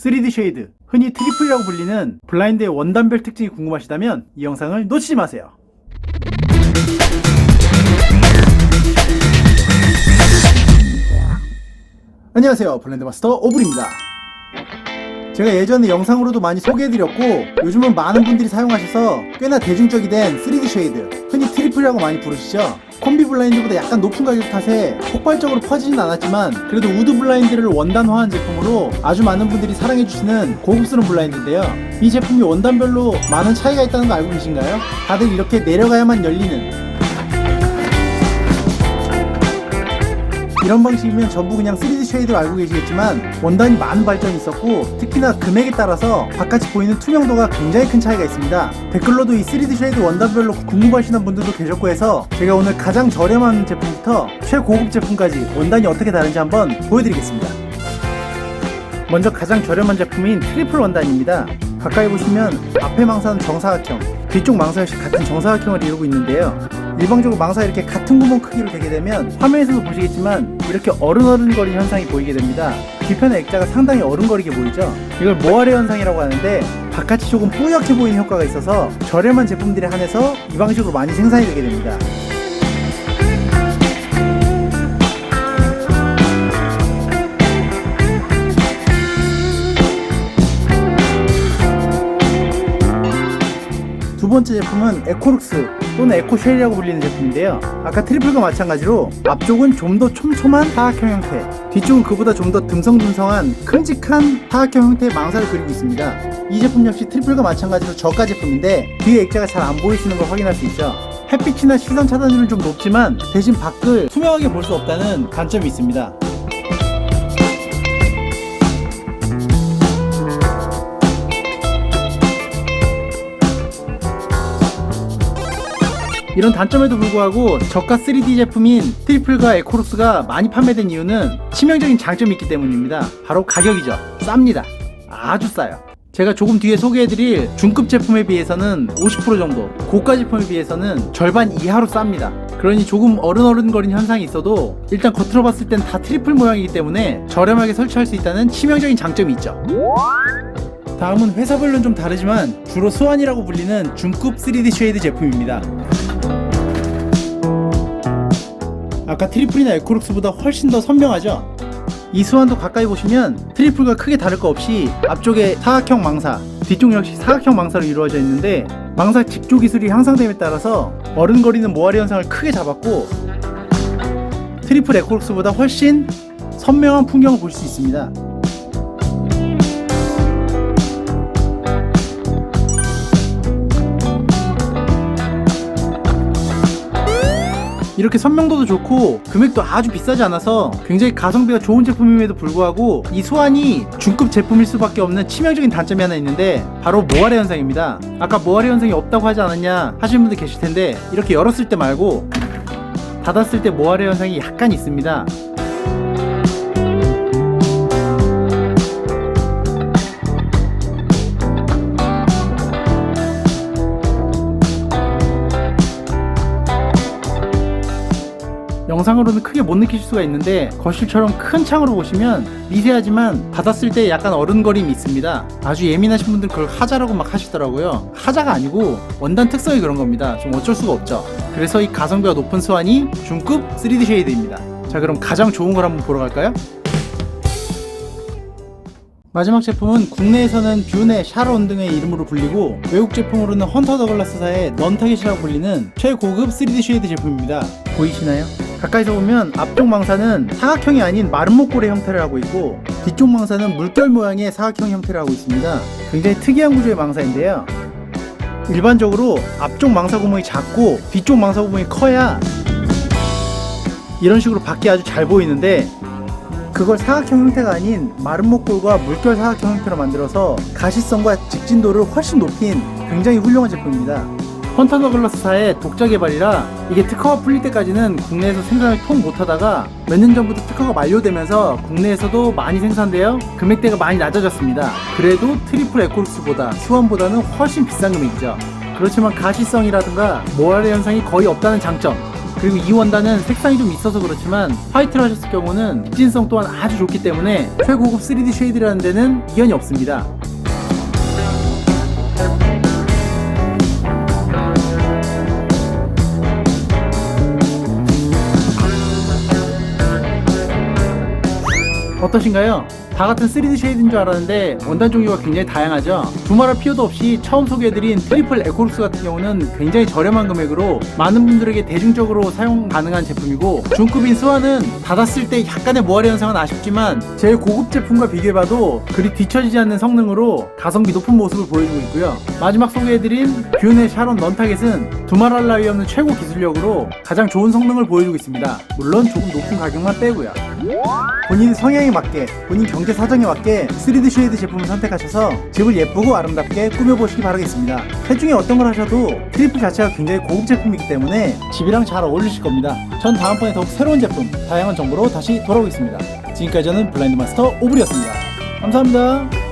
3D 쉐이드, 흔히 트리플이라고 불리는 블라인드의 원단별 특징이 궁금하시다면 이 영상을 놓치지 마세요. 안녕하세요, 블렌드 마스터 오블입니다. 제가 예전에 영상으로도 많이 소개해드렸고 요즘은 많은 분들이 사용하셔서 꽤나 대중적이 된 3D 쉐이드, 흔히 트리플이라고 많이 부르시죠. 콤비 블라인드보다 약간 높은 가격 탓에 폭발적으로 퍼지진 않았지만 그래도 우드 블라인드를 원단화한 제품으로 아주 많은 분들이 사랑해주시는 고급스러운 블라인드인데요. 이 제품이 원단별로 많은 차이가 있다는 거 알고 계신가요? 다들 이렇게 내려가야만 열리는 이런 방식이면 전부 그냥 3D 쉐이드로 알고 계시겠지만 원단이 많은 발전이 있었고 특히나 금액에 따라서 바깥이 보이는 투명도가 굉장히 큰 차이가 있습니다. 댓글로도 이 3D 쉐이드 원단별로 궁금하시는 분들도 계셨고 해서 제가 오늘 가장 저렴한 제품부터 최고급 제품까지 원단이 어떻게 다른지 한번 보여드리겠습니다. 먼저 가장 저렴한 제품인 트리플 원단입니다. 가까이 보시면 앞에 망사는 정사각형, 뒤쪽 망사 역시 같은 정사각형을 이루고 있는데요. 일반적으로 망사가 이렇게 같은 구멍 크기로 되게 되면 화면에서도 보시겠지만 이렇게 어른어른거리는 현상이 보이게 됩니다. 뒤편의 액자가 상당히 어른거리게 보이죠. 이걸 모아레 현상이라고 하는데 바깥이 조금 뿌옇게 보이는 효과가 있어서 저렴한 제품들에 한해서 이 방식으로 많이 생산이 되게 됩니다. 두 번째 제품은 에코룩스 또는 에코쉘이라고 불리는 제품인데요. 아까 트리플과 마찬가지로 앞쪽은 좀 더 촘촘한 사각형 형태, 뒤쪽은 그보다 좀 더 듬성듬성한 큼직한 사각형 형태의 망사를 그리고 있습니다. 이 제품 역시 트리플과 마찬가지로 저가 제품인데 뒤에 액자가 잘 안 보이시는 걸 확인할 수 있죠. 햇빛이나 시선 차단율은 좀 높지만 대신 밖을 투명하게 볼 수 없다는 단점이 있습니다. 이런 단점에도 불구하고 저가 3D 제품인 트리플과 에코룩스가 많이 판매된 이유는 치명적인 장점이 있기 때문입니다. 바로 가격이죠. 쌉니다. 아주 싸요. 제가 조금 뒤에 소개해드릴 중급 제품에 비해서는 50% 정도, 고가 제품에 비해서는 절반 이하로 쌉니다. 그러니 조금 어른어른거린 현상이 있어도 일단 겉으로 봤을 땐 다 트리플 모양이기 때문에 저렴하게 설치할 수 있다는 치명적인 장점이 있죠. 다음은 회사별로는 좀 다르지만 주로 스완이라고 불리는 중급 3D 쉐이드 제품입니다. 아까 트리플이나 에코룩스보다 훨씬 더 선명하죠? 이 스완도 가까이 보시면 트리플과 크게 다를 거 없이 앞쪽에 사각형 망사, 뒤쪽 역시 사각형 망사로 이루어져 있는데 망사 직조 기술이 향상됨에 따라서 어른거리는 모아리 현상을 크게 잡았고 트리플 에코룩스보다 훨씬 선명한 풍경을 볼 수 있습니다. 이렇게 선명도도 좋고 금액도 아주 비싸지 않아서 굉장히 가성비가 좋은 제품임에도 불구하고 이 스완이 중급 제품일 수밖에 없는 치명적인 단점이 하나 있는데 바로 모아레 현상입니다. 아까 모아레 현상이 없다고 하지 않았냐 하시는 분들 계실 텐데 이렇게 열었을 때 말고 닫았을 때 모아레 현상이 약간 있습니다. 영상으로는 크게 못 느끼실 수가 있는데 거실처럼 큰 창으로 보시면 미세하지만 닫았을 때 약간 어른거림이 있습니다. 아주 예민하신 분들은 그걸 하자라고 막 하시더라고요. 하자가 아니고 원단 특성이 그런 겁니다. 좀 어쩔 수가 없죠. 그래서 이 가성비가 높은 스완이 중급 3D 쉐이드입니다. 자, 그럼 가장 좋은 걸 한번 보러 갈까요? 마지막 제품은 국내에서는 뷰네, 샤론 등의 이름으로 불리고 외국 제품으로는 헌터 더글라스사의 넌타겟이라고 불리는 최고급 3D 쉐이드 제품입니다. 보이시나요? 가까이서 보면 앞쪽 망사는 사각형이 아닌 마른 목골의 형태를 하고 있고 뒤쪽 망사는 물결 모양의 사각형 형태를 하고 있습니다. 굉장히 특이한 구조의 망사인데요. 일반적으로 앞쪽 망사 구멍이 작고 뒤쪽 망사 구멍이 커야 이런 식으로 밖이 아주 잘 보이는데 그걸 사각형 형태가 아닌 마른 목골과 물결 사각형 형태로 만들어서 가시성과 직진도를 훨씬 높인 굉장히 훌륭한 제품입니다. 헌터 더글라스사의 독자 개발이라 이게 특허가 풀릴 때까지는 국내에서 생산을 통 못하다가 몇 년 전부터 특허가 만료되면서 국내에서도 많이 생산되어 금액대가 많이 낮아졌습니다. 그래도 트리플 에코룩스보다 스완보다는 훨씬 비싼 금액이죠. 그렇지만 가시성이라든가 모아레 현상이 거의 없다는 장점, 그리고 이 원단은 색상이 좀 있어서 그렇지만 화이트로 하셨을 경우는 직진성 또한 아주 좋기 때문에 최고급 3D 쉐이드라는 데는 이견이 없습니다. 어떠신가요? 다 같은 3D 쉐이드인 줄 알았는데 원단 종류가 굉장히 다양하죠. 두말할 필요도 없이 처음 소개해드린 트리플 에코룩스 같은 경우는 굉장히 저렴한 금액으로 많은 분들에게 대중적으로 사용 가능한 제품이고, 중급인 스와는 닫았을 때 약간의 모하리 현상은 아쉽지만 제일 고급 제품과 비교해봐도 그리 뒤처지지 않는 성능으로 가성비 높은 모습을 보여주고 있고요. 마지막 소개해드린 뷰네 샤론 넌타겟은 두말할 나위 없는 최고 기술력으로 가장 좋은 성능을 보여주고 있습니다. 물론 조금 높은 가격만 빼고요. 본인 성향에 맞게, 본인 경제 사정에 맞게 3D 쉐이드 제품을 선택하셔서 집을 예쁘고 아름답게 꾸며보시기 바라겠습니다. 셋 중에 어떤 걸 하셔도 트리플 자체가 굉장히 고급 제품이기 때문에 집이랑 잘 어울리실 겁니다. 전 다음번에 더욱 새로운 제품, 다양한 정보로 다시 돌아오겠습니다. 지금까지 저는 블라인드 마스터 오블이었습니다. 감사합니다.